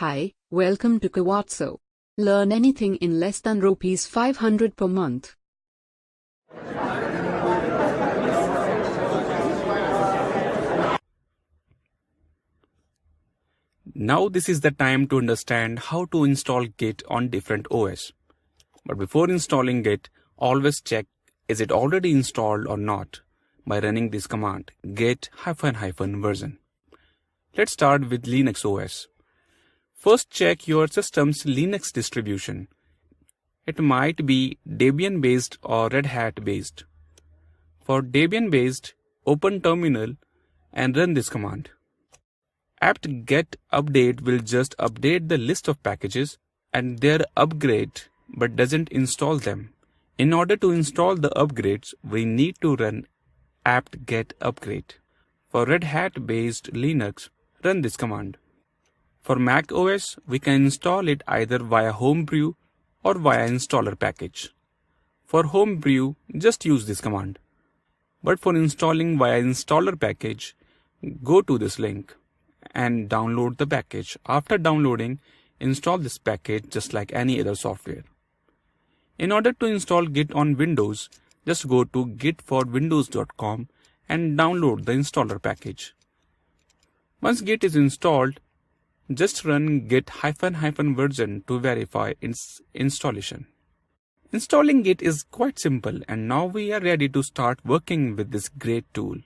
Hi, welcome to Kawatso. Learn anything in less than rupees 500 per month. Now this is the time to understand how to install Git on different OS. But before installing Git, always check is it already installed or not by running this command git --version. Let's start with Linux OS. First check your system's Linux distribution. It might be Debian based or Red Hat based. For Debian based, open terminal and run this command. apt-get update will just update the list of packages and their upgrade but doesn't install them. In order to install the upgrades, we need to run apt-get upgrade. For Red Hat based Linux, run this command. For Mac OS, we can install it either via Homebrew or via installer package. For Homebrew, just use this command. But for installing via installer package, go to this link and download the package. After downloading, install this package just like any other software. In order to install Git on Windows, just go to gitforwindows.com and download the installer package. Once Git is installed, just run git --version to verify its installation. Installing Git is quite simple, and now we are ready to start working with this great tool.